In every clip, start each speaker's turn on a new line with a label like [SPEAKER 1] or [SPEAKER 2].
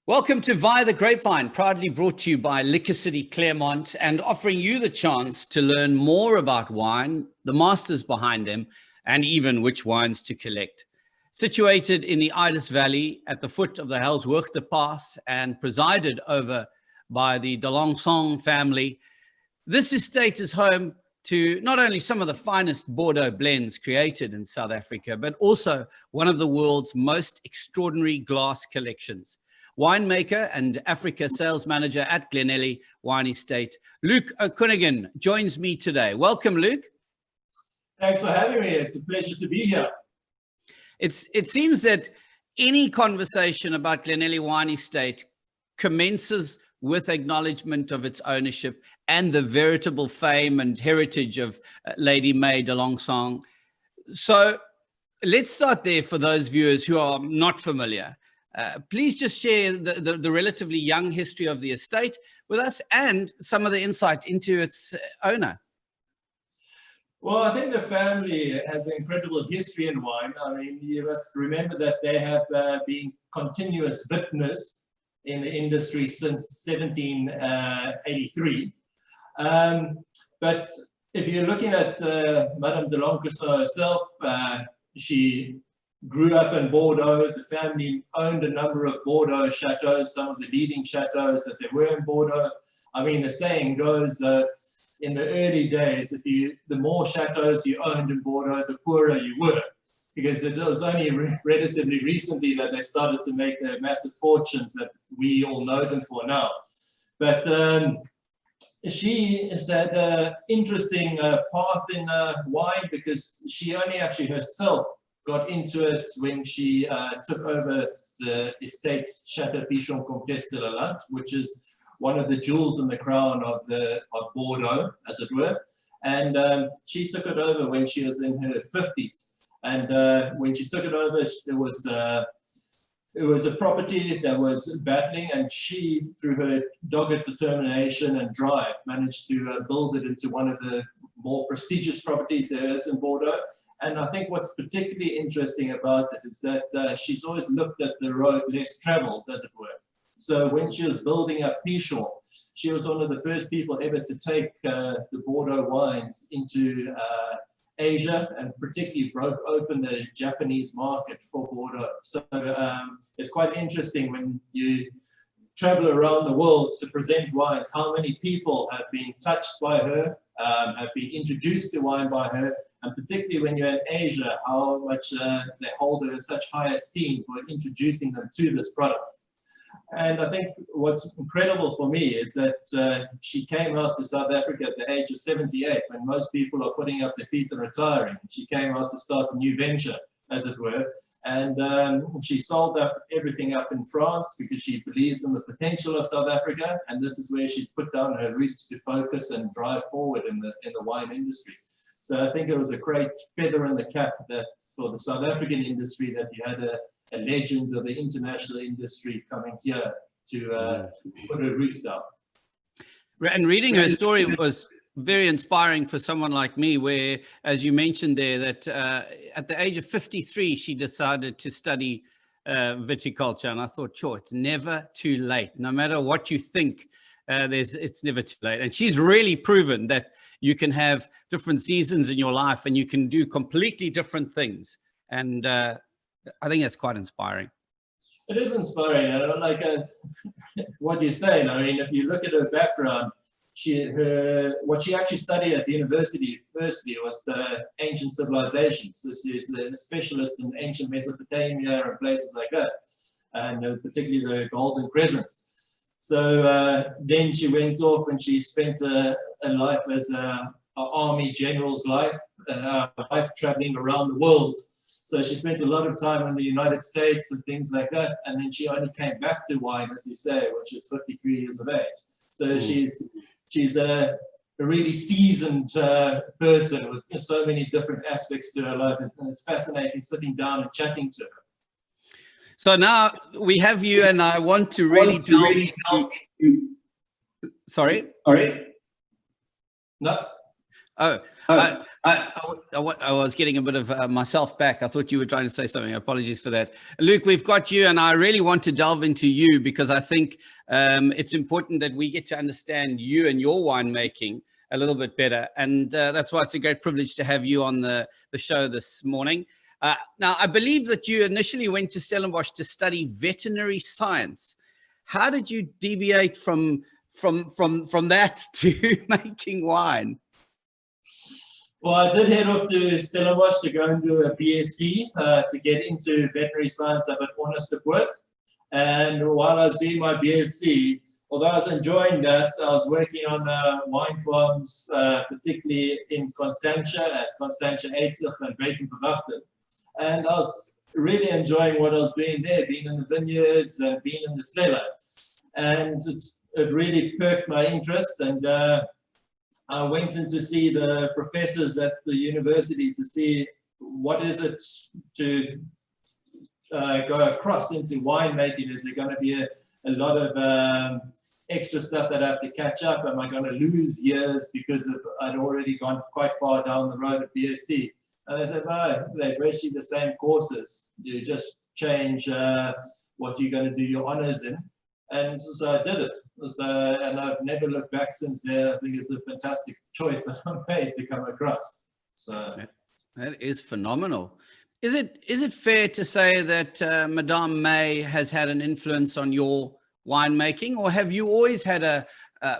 [SPEAKER 1] Welcome to Via the Grapevine, proudly brought to you by Liquor City Claremont and offering you the chance to learn more about wine, the masters behind them, and even which wines to collect. Situated in the Idis Valley at the foot of the Hellsworth Pass and presided over by the D'Alençon family, this estate is home to not only some of the finest Bordeaux blends created in South Africa, but also one of the world's most extraordinary glass collections. Winemaker and Africa sales manager at Glenelly Wine Estate, Luke O'Cunnigan, joins me today. Welcome, Luke.
[SPEAKER 2] Thanks for having me. It's a pleasure to be here.
[SPEAKER 1] It seems that any conversation about Glenelly Wine Estate commences with acknowledgement of its ownership and the veritable fame and heritage of Lady May D'Alençon. So let's start there for those viewers who are not familiar. Please just share the relatively young history of the estate with us and some of the insight into its owner.
[SPEAKER 2] Well, I think the family has an incredible history in wine. I mean, you must remember that they have been continuous vintners in the industry since 1783. But if you're looking at Madame D'Alençon herself, she grew up in Bordeaux. The family owned a number of Bordeaux chateaux, some of the leading chateaux that there were in Bordeaux. I mean, the saying goes, in the early days, the more chateaux you owned in Bordeaux, the poorer you were, because it was only relatively recently that they started to make the massive fortunes that we all know them for now. But she has had an interesting path in wine, because she only actually herself got into it when she took over the estate Chateau Pichon Comtesse de la Latte, which is one of the jewels in the crown of Bordeaux, as it were. And she took it over when she was in her 50s. And when she took it over, it was a property that was battling, and she, through her dogged determination and drive, managed to build it into one of the more prestigious properties there is in Bordeaux. And I think what's particularly interesting about it is that she's always looked at the road less traveled, as it were. So when she was building up Pichon, she was one of the first people ever to take the Bordeaux wines into Asia, and particularly broke open the Japanese market for Bordeaux. So it's quite interesting when you travel around the world to present wines, how many people have been touched by her, have been introduced to wine by her, and particularly when you're in Asia, how much they hold her in such high esteem for introducing them to this product. And I think what's incredible for me is that she came out to South Africa at the age of 78, when most people are putting up their feet and retiring. She came out to start a new venture, as it were. And she sold everything up in France because she believes in the potential of South Africa. And this is where she's put down her roots to focus and drive forward in the wine industry. So I think it was a great feather in the cap that for the South African industry, that you had a legend of the international industry coming here to put her roots down.
[SPEAKER 1] And reading her story was very inspiring for someone like me, where, as you mentioned there, that at the age of 53, she decided to study viticulture. And I thought, sure, it's never too late. No matter what you think, it's never too late. And she's really proven that you can have different seasons in your life and you can do completely different things. And I think that's quite inspiring.
[SPEAKER 2] It is inspiring. I don't like what you're saying. I mean, if you look at her background, what she actually studied at the university firstly was the ancient civilizations. So she's a specialist in ancient Mesopotamia and places like that, and particularly the Golden Crescent. So then she went off and she spent a life as an army general's life, traveling around the world. So she spent a lot of time in the United States and things like that. And then she only came back to wine, as you say, when she was 53 years of age. So she's a really seasoned person with so many different aspects to her life. And it's fascinating sitting down and chatting to her.
[SPEAKER 1] So now we have you, and I want to really delve. Sorry?
[SPEAKER 2] No.
[SPEAKER 1] Oh,
[SPEAKER 2] Oh,
[SPEAKER 1] I was getting a bit of myself back. I thought you were trying to say something. Apologies for that. Luke, we've got you, and I really want to delve into you because I think it's important that we get to understand you and your winemaking a little bit better. And that's why it's a great privilege to have you on the show this morning. Now, I believe that you initially went to Stellenbosch to study veterinary science. How did you deviate from that to making wine?
[SPEAKER 2] well, I did head off to Stellenbosch to go and do a BSc to get into veterinary science up at Onderstepoort. And while I was doing my BSc, although I was enjoying that, I was working on wine farms, particularly in Constantia, at Constantia 80 and Breitenverwachten. And I was really enjoying what I was doing there, being in the vineyards and being in the cellar. And it really perked my interest. And I went in to see the professors at the university to see what is it to go across into winemaking. Is there going to be a lot of extra stuff that I have to catch up? Am I going to lose years because I'd already gone quite far down the road at BSc? And I said, no, they're virtually the same courses. You just change what you're going to do your honors in. And so I did it. And I've never looked back since there. I think it's a fantastic choice that I made to come across. So
[SPEAKER 1] that is phenomenal. Is it fair to say that Madame May has had an influence on your winemaking, or have you always had a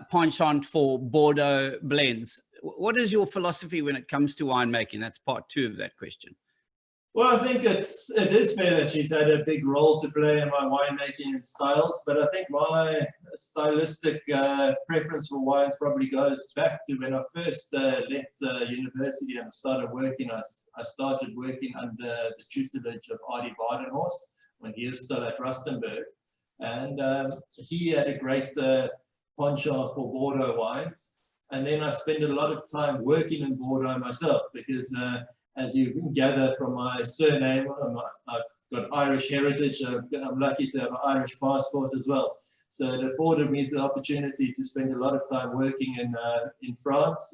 [SPEAKER 1] penchant for Bordeaux blends? What is your philosophy when it comes to winemaking? That's part 2 of that question.
[SPEAKER 2] Well, I think it is fair that she's had a big role to play in my winemaking and styles, but I think my stylistic preference for wines probably goes back to when I first left university and started working. I started working under the tutelage of Adi Badenhorst when he was still at Rustenburg, and he had a great penchant for Bordeaux wines. And then I spent a lot of time working in Bordeaux myself because as you can gather from my surname, I've got Irish heritage. I'm lucky to have an Irish passport as well. So it afforded me the opportunity to spend a lot of time working in France.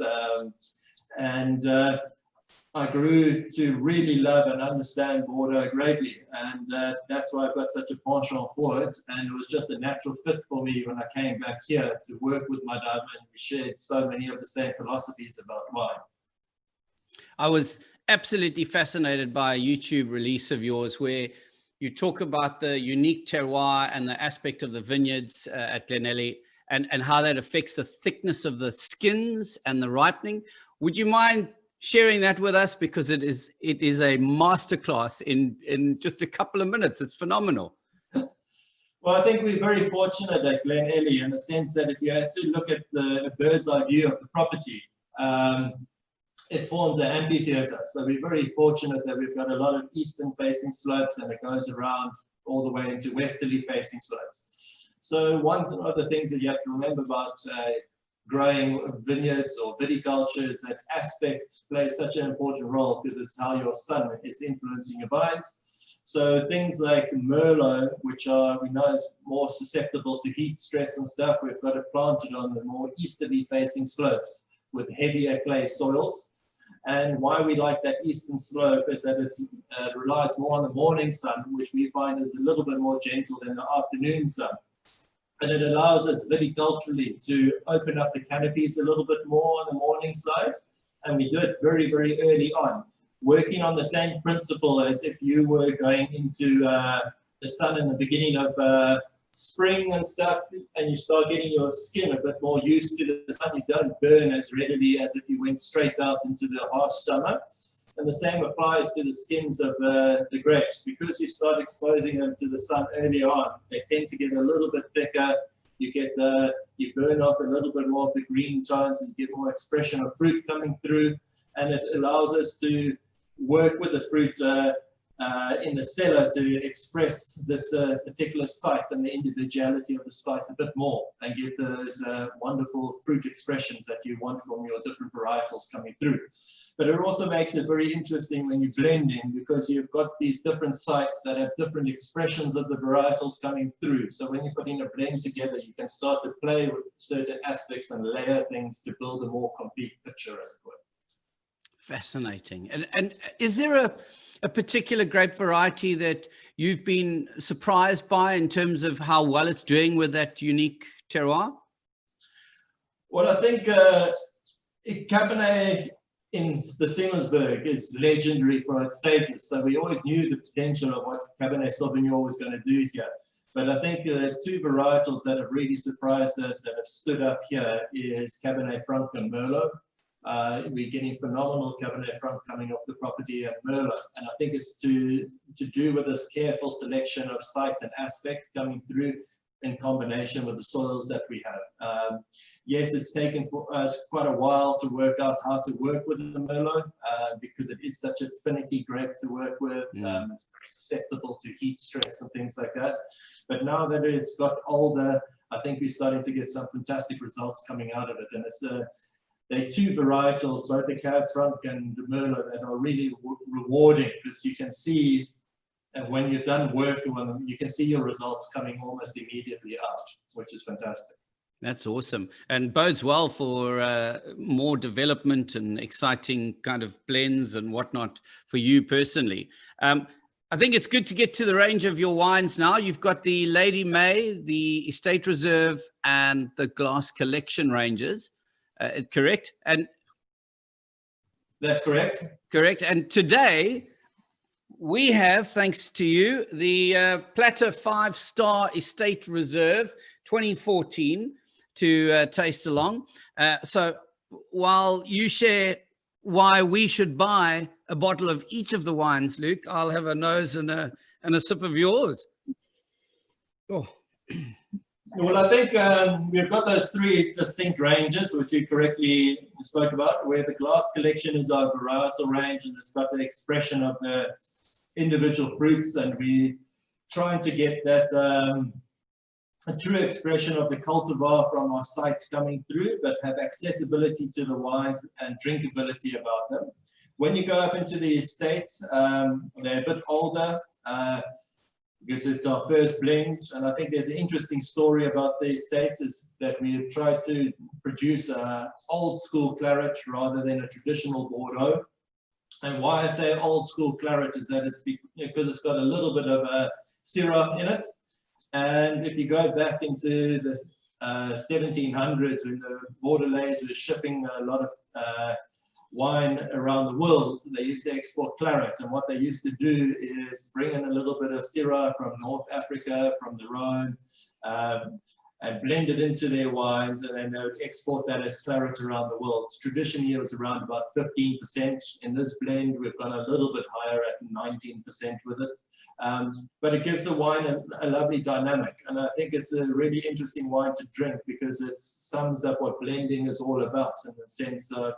[SPEAKER 2] I grew to really love and understand Bordeaux greatly. And that's why I've got such a penchant for it. And it was just a natural fit for me when I came back here to work with Madame, and we shared so many of the same philosophies about wine.
[SPEAKER 1] I was absolutely fascinated by a YouTube release of yours where you talk about the unique terroir and the aspect of the vineyards at Glenelly and how that affects the thickness of the skins and the ripening. Would you mind sharing that with us? Because it is a masterclass in just a couple of minutes. It's phenomenal.
[SPEAKER 2] Well, I think we're very fortunate at Glenelly in the sense that if you had to look at the bird's eye view of the property, it forms an amphitheater. So we're very fortunate that we've got a lot of eastern facing slopes and it goes around all the way into westerly facing slopes. So one of the things that you have to remember about growing vineyards or viticulture is that aspect plays such an important role because it's how your sun is influencing your vines. So things like Merlot, which we know is more susceptible to heat stress and stuff, we've got it planted on the more easterly facing slopes with heavier clay soils. And why we like that eastern slope is that it relies more on the morning sun, which we find is a little bit more gentle than the afternoon sun. And it allows us viticulturally to open up the canopies a little bit more on the morning side. And we do it very, very early on, working on the same principle as if you were going into the sun in the beginning of spring and stuff, and you start getting your skin a bit more used to the sun. You don't burn as readily as if you went straight out into the harsh summer. And the same applies to the skins of the grapes. Because you start exposing them to the sun early on, they tend to get a little bit thicker. You burn off a little bit more of the green tones and you get more expression of fruit coming through. And it allows us to work with the fruit in the cellar to express this particular site and the individuality of the site a bit more and get those wonderful fruit expressions that you want from your different varietals coming through. But it also makes it very interesting when you blend in because you've got these different sites that have different expressions of the varietals coming through. So when you're putting a blend together, you can start to play with certain aspects and layer things to build a more complete picture, as it were.
[SPEAKER 1] Fascinating. And is there a particular grape variety that you've been surprised by in terms of how well it's doing with that unique terroir?
[SPEAKER 2] Well, I think Cabernet in the Semelsberg is legendary for its status. So we always knew the potential of what Cabernet Sauvignon was going to do here. But I think two varietals that have really surprised us, that have stood up here, is Cabernet Franc and Merlot. We're getting phenomenal Cabernet Franc coming off the property at Merlot. And I think it's to do with this careful selection of site and aspect coming through in combination with the soils that we have. Yes, it's taken for us quite a while to work out how to work with the Merlot because it is such a finicky grape to work with. It's very susceptible to heat stress and things like that. But now that it's got older, I think we're starting to get some fantastic results coming out of it. And it's they're two varietals, both the Cab Franc and the Merlot, that are really rewarding because you can see when you're done working on them, you can see your results coming almost immediately out, which is fantastic.
[SPEAKER 1] That's awesome, and bodes well for more development and exciting kind of blends and whatnot for you personally. I think it's good to get to the range of your wines now. You've got the Lady May, the Estate Reserve, and the Glass Collection ranges. Correct? And
[SPEAKER 2] that's correct.
[SPEAKER 1] Correct. And today we have, thanks to you, the Platter 5-Star Estate Reserve 2014 to taste along. So while you share why we should buy a bottle of each of the wines, Luke, I'll have a nose and a sip of yours. Oh.
[SPEAKER 2] Well, I think we've got those three distinct ranges, which you correctly spoke about, where the Glass Collection is our varietal range, and it's got the expression of the individual fruits, and we trying to get that a true expression of the cultivar from our site coming through, but have accessibility to the wines and drinkability about them. When you go up into the estate, they're a bit older because it's our first blend, and I think there's an interesting story about the estate is that we have tried to produce an old school claret rather than a traditional Bordeaux. And why I say old school claret is that it's because it's got a little bit of a Syrah in it. And if you go back into the 1700s, when the Bordelais were shipping a lot of wine around the world, they used to export claret. And what they used to do is bring in a little bit of Syrah from North Africa, from the Rhone, and blend it into their wines, and then they would export that as claret around the world. Traditionally, it was around about 15%. In this blend, we've gone a little bit higher at 19% with it. But it gives the wine a lovely dynamic, and I think it's a really interesting wine to drink because it sums up what blending is all about, in the sense of,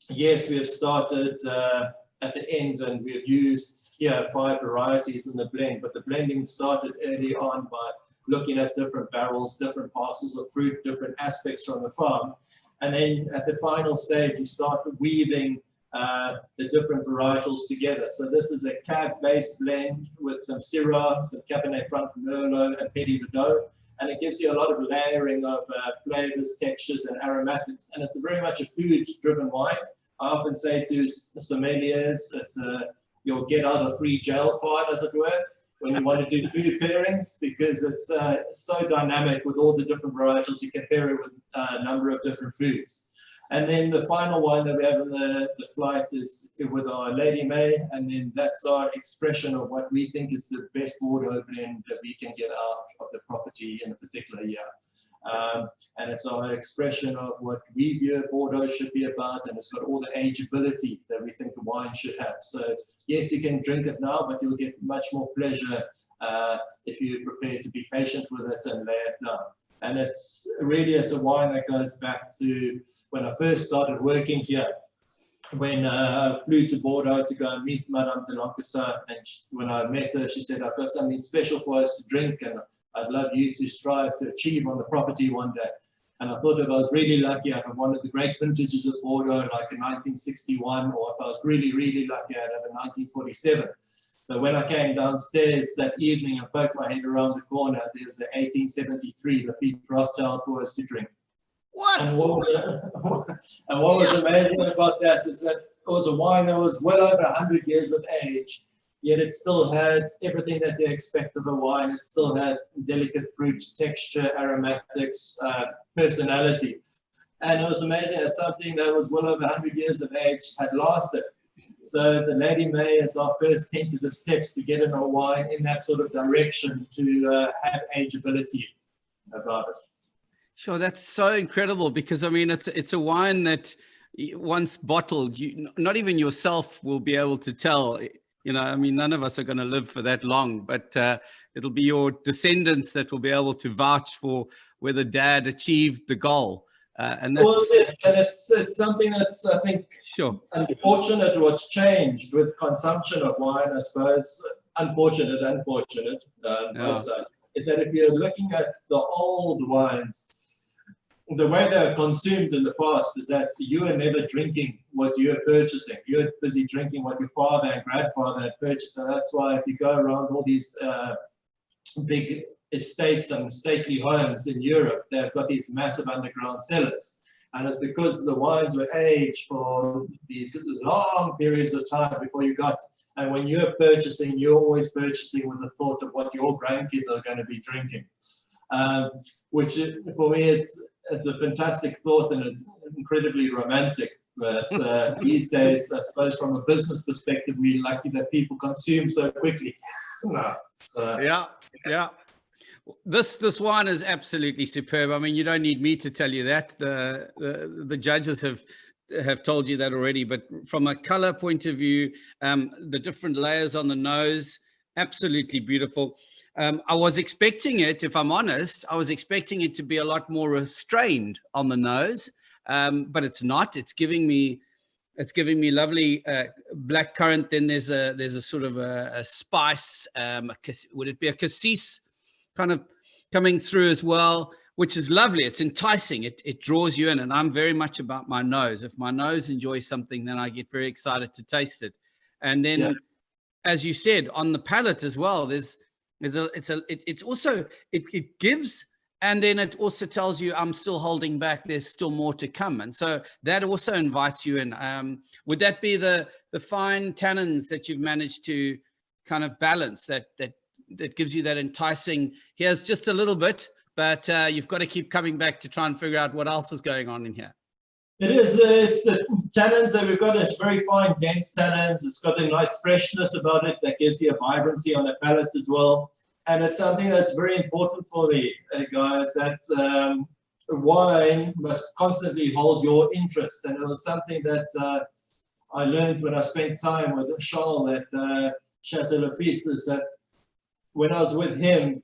[SPEAKER 2] yes, we have started at the end and we've used here 5 varieties in the blend, but the blending started early on by looking at different barrels, different parcels of fruit, different aspects from the farm, and then at the final stage you start weaving the different varietals together. So this is a Cab-based blend with some Syrah, some Cabernet Franc, Merlot, and Petit Verdot, and it gives you a lot of layering of flavors, textures, and aromatics. And it's very much a food-driven wine. I often say to sommeliers, it's your get-out-of-free jail card, as it were, when you want to do food pairings, because it's so dynamic with all the different varietals. You can pair it with a number of different foods. And then the final wine that we have in the flight is with our Lady May, and then that's our expression of what we think is the best Bordeaux blend that we can get out of the property in a particular year. And it's our expression of what we view Bordeaux should be about, and it's got all the ageability that we think a wine should have. So yes, you can drink it now, but you'll get much more pleasure if you're prepared to be patient with it and lay it down. And it's a wine that goes back to when I first started working here, when I flew to Bordeaux to go and meet Madame de Lancaster, and when I met her, she said, I've got something special for us to drink, and I'd love you to strive to achieve on the property one day. And I thought if I was really lucky, I'd have one of the great vintages of Bordeaux, like in 1961, or if I was really, really lucky, I'd have a 1947. So when I came downstairs that evening and poked my head around the corner, there was the 1873, the Philippe Rothschild for us to drink.
[SPEAKER 1] What?
[SPEAKER 2] And what was amazing about that is that it was a wine that was well over 100 years of age, yet it still had everything that you expect of a wine. It still had delicate fruit, texture, aromatics, personality. And it was amazing that something that was well over 100 years of age had lasted. So the Lady May is our first tentative steps to get in a wine in that sort of direction to have ageability about it.
[SPEAKER 1] Sure, that's so incredible, because I mean, it's a wine that once bottled, not even yourself will be able to tell. You know, I mean, none of us are going to live for that long, but it'll be your descendants that will be able to vouch for whether Dad achieved the goal. And that's,
[SPEAKER 2] well, and it's something that's, I think,
[SPEAKER 1] sure,
[SPEAKER 2] unfortunate what's changed with consumption of wine, I suppose. Unfortunate, both sides. Is that if you're looking at the old wines, the way they were consumed in the past is that you were never drinking what you were purchasing. You were busy drinking what your father and grandfather had purchased. And that's why if you go around all these big estates and stately homes in Europe, they've got these massive underground cellars. And it's because the wines were aged for these long periods of time before you got. And when you're purchasing, you're always purchasing with the thought of what your grandkids are going to be drinking. Which for me, it's a fantastic thought, and it's incredibly romantic. But these days, I suppose from a business perspective, we're lucky that people consume so quickly.
[SPEAKER 1] Yeah. This wine is absolutely superb. I mean, you don't need me to tell you that. The judges have told you that already. But from a color point of view, the different layers on the nose, absolutely beautiful. I was expecting it, if I'm honest, I was expecting it to be a lot more restrained on the nose, but it's not. It's giving me lovely black currant. Then there's a sort of a spice. Would it be a cassis kind of coming through as well, which is lovely. It's enticing. It draws you in, and I'm very much about my nose. If my nose enjoys something, then I get very excited to taste it. And then, as you said, on the palate as well, it gives, and then it also tells you I'm still holding back. There's still more to come, and so that also invites you in. Would that be the fine tannins that you've managed to kind of balance that gives you that enticing? Here's just a little bit, but you've got to keep coming back to try and figure out what else is going on in here.
[SPEAKER 2] It is. It's the tannins that we've got. It's very fine, dense tannins. It's got a nice freshness about it that gives you a vibrancy on the palate as well. And it's something that's very important for me, guys, that wine must constantly hold your interest. And it was something that I learned when I spent time with Charles at Chateau Lafite, is that when I was with him,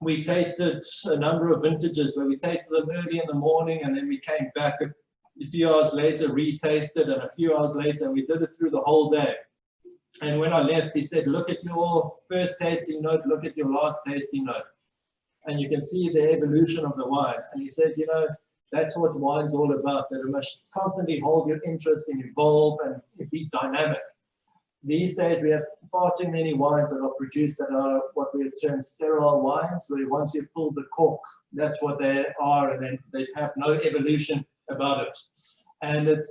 [SPEAKER 2] we tasted a number of vintages where we tasted them early in the morning, and then we came back a few hours later, retasted, and a few hours later, and we did it through the whole day. And when I left, he said, look at your first tasting note, look at your last tasting note. And you can see the evolution of the wine. And he said, you know, that's what wine's all about, that it must constantly hold your interest and evolve and be dynamic. These days, we have far too many wines that are produced that are what we term sterile wines, where once you pull the cork, that's what they are, and they have no evolution about it. And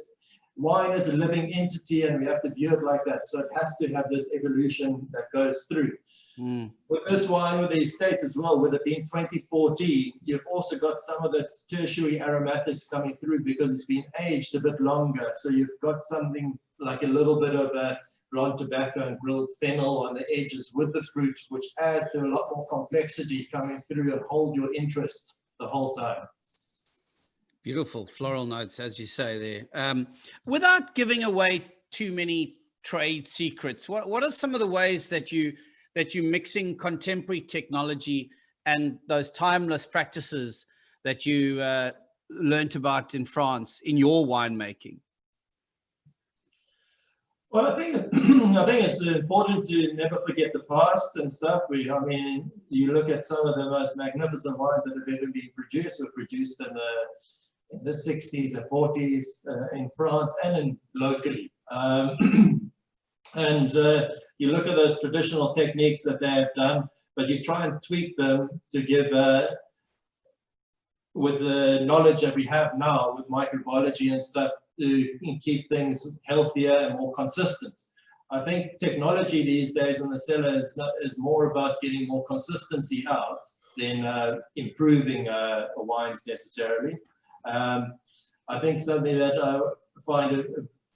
[SPEAKER 2] wine is a living entity, and we have to view it like that. So it has to have this evolution that goes through. With this wine, with the estate as well, with it being 2040, you've also got some of the tertiary aromatics coming through because it's been aged a bit longer. So you've got something like a little bit of a blonde tobacco and grilled fennel on the edges with the fruit, which add to a lot more complexity coming through and hold your interest the whole time.
[SPEAKER 1] Beautiful floral notes, as you say there. Without giving away too many trade secrets, what are some of the ways that you're mixing contemporary technology and those timeless practices that you learned about in France in your winemaking?
[SPEAKER 2] Well, I think it's important to never forget the past and stuff. I mean, you look at some of the most magnificent wines that have ever been produced were produced in the 60s and 40s in France and locally. And you look at those traditional techniques that they have done, but you try and tweak them to give with the knowledge that we have now with microbiology and stuff to keep things healthier and more consistent. I think technology these days in the cellar is more about getting more consistency out than improving wines necessarily. I think something that I find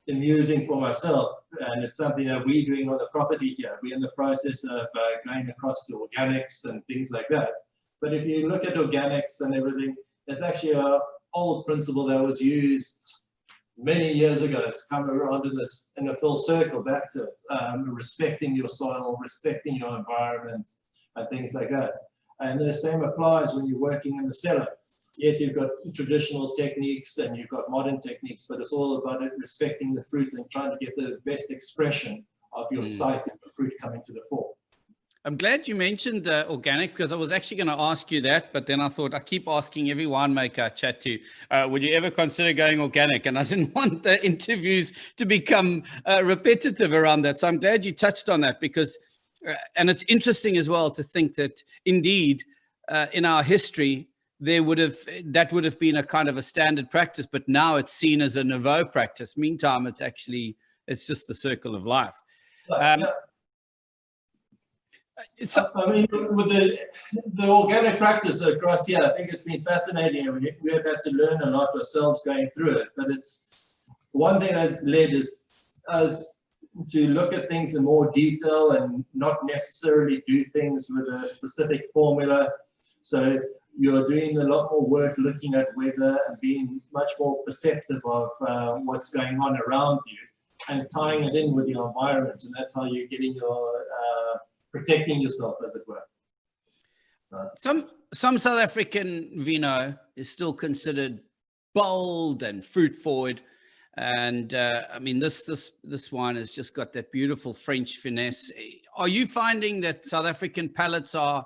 [SPEAKER 2] amusing for myself, and it's something that we're doing on the property here. We're in the process of going across to organics and things like that. But if you look at organics and everything, it's actually an old principle that was used many years ago. It's come around in a full circle back to it, respecting your soil, respecting your environment, and things like that. And the same applies when you're working in the cellar. Yes, you've got traditional techniques and you've got modern techniques, but it's all about it, respecting the fruit and trying to get the best expression of your site and the fruit coming to the fore.
[SPEAKER 1] I'm glad you mentioned organic, because I was actually going to ask you that, but then I thought I keep asking every winemaker I chat to, would you ever consider going organic? And I didn't want the interviews to become repetitive around that. So I'm glad you touched on that, because, and it's interesting as well to think that indeed in our history, that would have been a kind of a standard practice, but now it's seen as a nouveau practice. Meantime, it's just the circle of life.
[SPEAKER 2] So, I mean, with the organic practice across here, I think it's been fascinating. We have had to learn a lot ourselves going through it, but it's one thing that's led us to look at things in more detail and not necessarily do things with a specific formula. So you're doing a lot more work looking at weather and being much more perceptive of what's going on around you and tying it in with your environment. And that's how you're getting your protecting yourself, as it were.
[SPEAKER 1] Some South African vino is still considered bold and fruit forward, and I mean this wine has just got that beautiful French finesse. Are you finding that South African palates are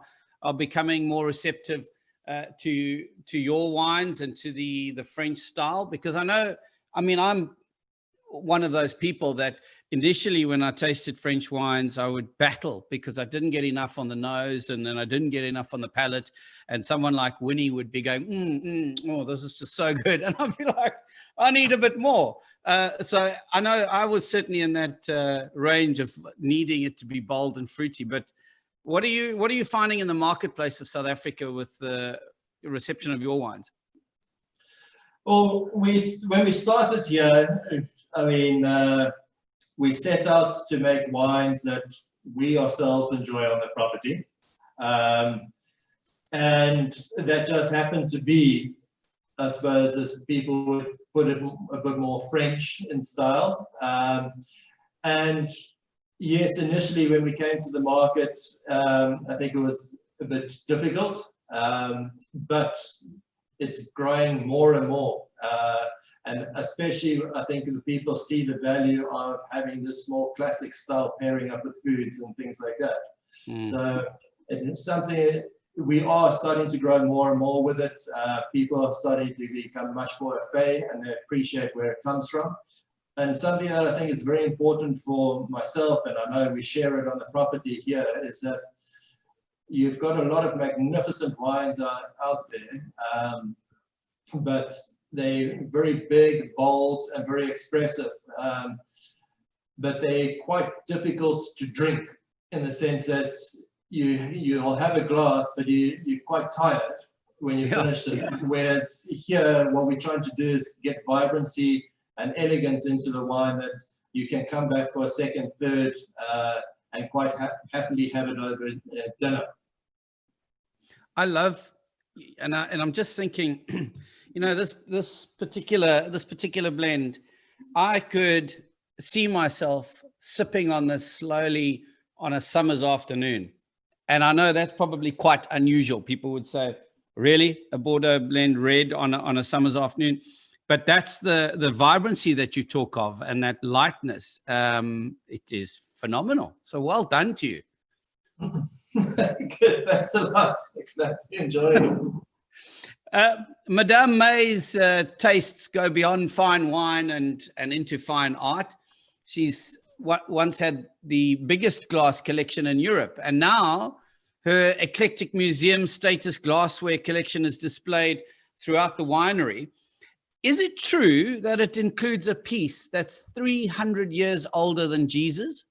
[SPEAKER 1] becoming more receptive to your wines and to the French style? Because I mean I'm one of those people that initially when I tasted French wines, I would battle because I didn't get enough on the nose and then I didn't get enough on the palate. And someone like Winnie would be going, oh, this is just so good. And I'd be like, I need a bit more. So I know I was certainly in that range of needing it to be bold and fruity. But what are you finding in the marketplace of South Africa with the reception of your wines?
[SPEAKER 2] Well, when we started here, I mean, we set out to make wines that we ourselves enjoy on the property. And that just happened to be, I suppose, as people would put it, a bit more French in style. And yes, initially when we came to the market, I think it was a bit difficult, but it's growing more and more. And especially, I think the people see the value of having this small classic style pairing up with foods and things like that. So it's something we are starting to grow more and more with it. People are starting to become much more au fait and they appreciate where it comes from. And something that I think is very important for myself, and I know we share it on the property here, is that you've got a lot of magnificent wines out there, but they're very big, bold, and very expressive. But they're quite difficult to drink in the sense that you'll have a glass, but you're quite tired when you finish it. Whereas here, what we're trying to do is get vibrancy and elegance into the wine that you can come back for a second, third, and quite happily have it over dinner.
[SPEAKER 1] I love, and I'm just thinking, you know, this particular blend, I could see myself sipping on this slowly on a summer's afternoon. And I know that's probably quite unusual. People would say, really, a Bordeaux blend red on a summer's afternoon? But that's the vibrancy that you talk of and that lightness. It is phenomenal. So well done to you.
[SPEAKER 2] Good, thanks a lot. Glad you enjoyed it.
[SPEAKER 1] Madame May's tastes go beyond fine wine and into fine art. She's once had the biggest glass collection in Europe, and now her eclectic museum status glassware collection is displayed throughout the winery. Is it true that it includes a piece that's 300 years older than Jesus?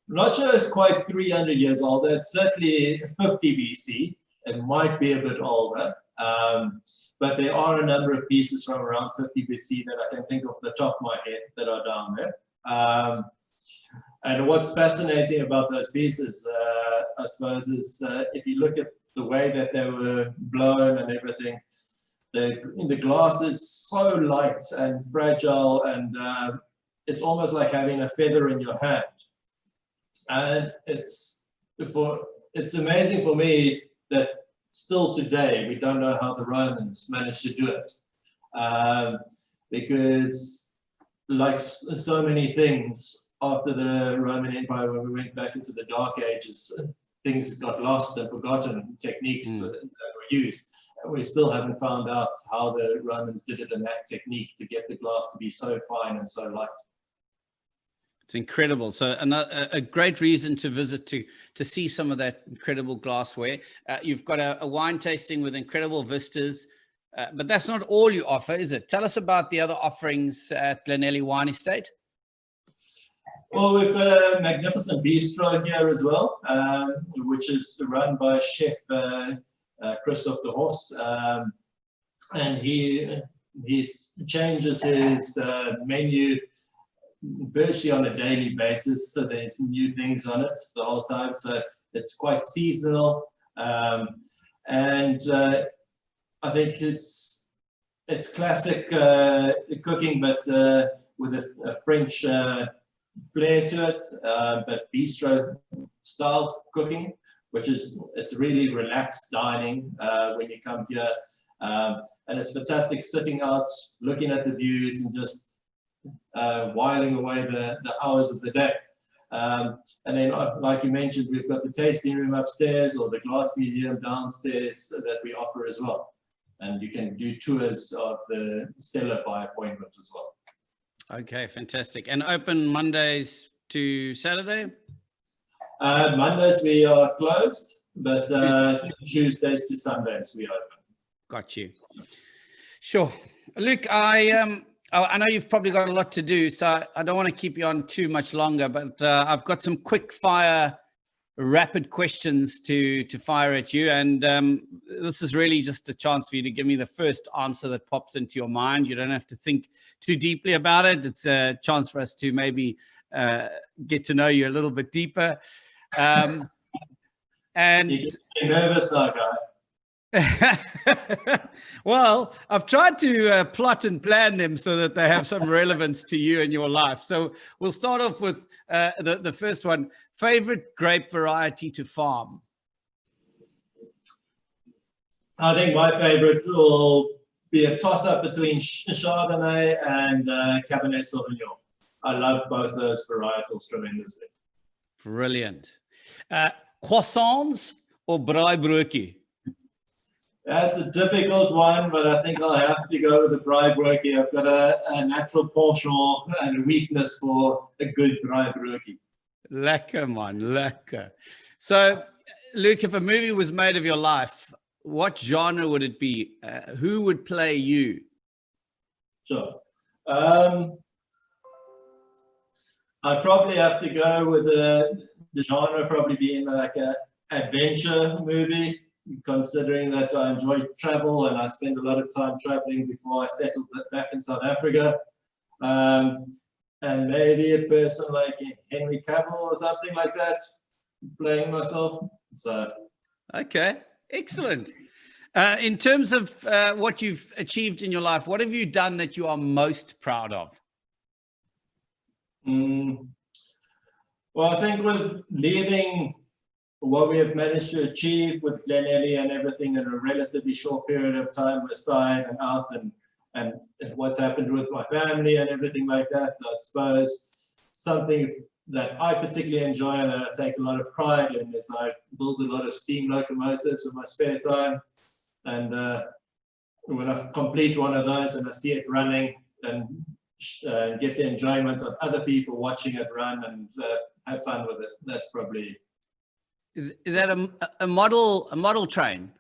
[SPEAKER 2] I'm not sure it's quite 300 years old. It's certainly 50 BC. It might be a bit older. But there are a number of pieces from around 50 BC that I can think off the top of my head that are down there. And what's fascinating about those pieces, I suppose, is if you look at the way that they were blown and everything, the glass is so light and fragile, and it's almost like having a feather in your hand. And it's amazing for me that still today we don't know how the Romans managed to do it, because like so many things after the Roman Empire, when we went back into the Dark Ages, things got lost and forgotten, techniques that were used. And we still haven't found out how the Romans did it in that technique to get the glass to be so fine and so light.
[SPEAKER 1] It's incredible. So a great reason to visit to see some of that incredible glassware. You've got a wine tasting with incredible vistas, but that's not all you offer, is it? Tell us about the other offerings at Glenelly Wine Estate.
[SPEAKER 2] Well, we've got a magnificent bistro here as well, which is run by Chef Christophe de Horst, and he changes his menu virtually on a daily basis, so there's new things on it the whole time, so it's quite seasonal, and I think it's classic cooking, but with a French flair to it, but bistro style cooking, which is, it's really relaxed dining when you come here, and it's fantastic sitting out, looking at the views and just whiling away the hours of the day. And then, like you mentioned, we've got the tasting room upstairs, or the glass museum downstairs that we offer as well. And you can do tours of the cellar by appointment as well.
[SPEAKER 1] Okay, fantastic. And open Mondays to Saturday?
[SPEAKER 2] Mondays we are closed, but Tuesdays to Sundays we open.
[SPEAKER 1] Got you. Sure. Luke, I know you've probably got a lot to do, so I don't want to keep you on too much longer, but I've got some quick fire, rapid questions to fire at you. And this is really just a chance for you to give me the first answer that pops into your mind. You don't have to think too deeply about it. It's a chance for us to maybe get to know you a little bit deeper. And
[SPEAKER 2] You're getting nervous now, Guy.
[SPEAKER 1] Well, I've tried to plot and plan them so that they have some relevance to you and your life. So we'll start off with the first one. Favorite grape variety to farm?
[SPEAKER 2] I think my favorite will be a toss-up between Chardonnay and Cabernet Sauvignon. I love both those varietals tremendously.
[SPEAKER 1] Brilliant. Croissants or braaibroodjie?
[SPEAKER 2] That's a difficult one, but I think I'll have to go with the braaibroodjie. I've got a natural penchant and a weakness for a good braaibroodjie.
[SPEAKER 1] Lekker, man, lekker. So, Luke, if a movie was made of your life, what genre would it be? Who would play you?
[SPEAKER 2] Sure. I'd probably have to go with the genre probably being like an adventure movie, considering that I enjoy travel and I spend a lot of time traveling before I settled back in South Africa. And maybe a person like Henry Cavill or something like that, playing myself. So.
[SPEAKER 1] Okay, excellent. In terms of what you've achieved in your life, what have you done that you are most proud of?
[SPEAKER 2] Well, I think with leaving what we have managed to achieve with Glenelly and everything in a relatively short period of time aside and out, and what's happened with my family and everything like that, I suppose something that I particularly enjoy and that I take a lot of pride in is I build a lot of steam locomotives in my spare time, and when I complete one of those and I see it running and get the enjoyment of other people watching it run and have fun with it, that's probably.
[SPEAKER 1] Is that a model train?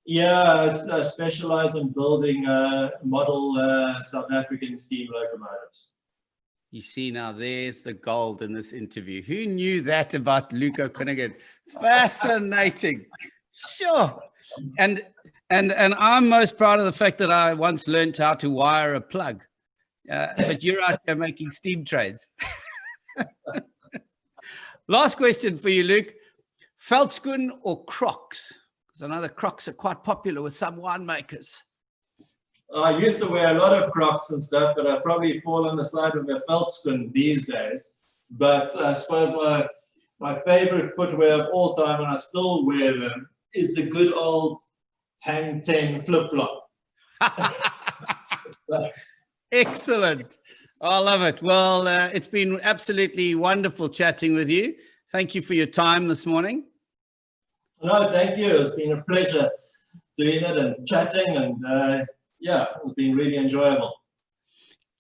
[SPEAKER 2] Yeah, I specialize in building model South African steam locomotives.
[SPEAKER 1] You see, now there's the gold in this interview. Who knew that about Luke O'Connor? Fascinating. Sure. And I'm most proud of the fact that I once learned how to wire a plug. But you're out there making steam trains. Last question for you, Luke. Veldskoen or Crocs? Because I know the Crocs are quite popular with some winemakers.
[SPEAKER 2] I used to wear a lot of Crocs and stuff, but I probably fall on the side of a Veldskoen these days. But I suppose my favorite footwear of all time, and I still wear them, is the good old Hang 10 flip-flop.
[SPEAKER 1] Excellent. I love it. Well, it's been absolutely wonderful chatting with you. Thank you for your time this morning.
[SPEAKER 2] No, thank you. It's been a pleasure doing it and chatting, and yeah, it's been really enjoyable.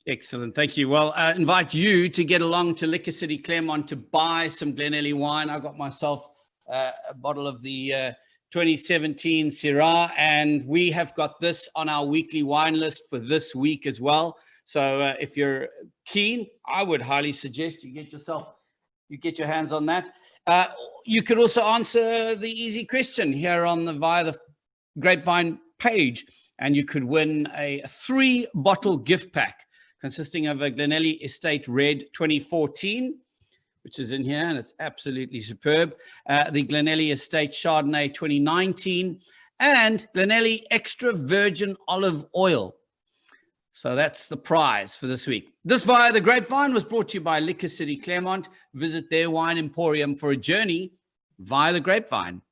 [SPEAKER 1] Excellent. Thank you. Well, I invite you to get along to Liquor City Claremont to buy some Glenelly wine. I got myself a bottle of the 2017 Syrah, and we have got this on our weekly wine list for this week as well. So if you're keen, I would highly suggest you get your hands on that. You could also answer the easy question here via the Grapevine page, and you could win a 3-bottle gift pack consisting of a Glenelly Estate Red 2014, which is in here, and it's absolutely superb. The Glenelly Estate Chardonnay 2019, and Glenelly Extra Virgin Olive Oil. So that's the prize for this week. This Via the Grapevine was brought to you by Liquor City Claremont. Visit their wine emporium for a journey via the Grapevine.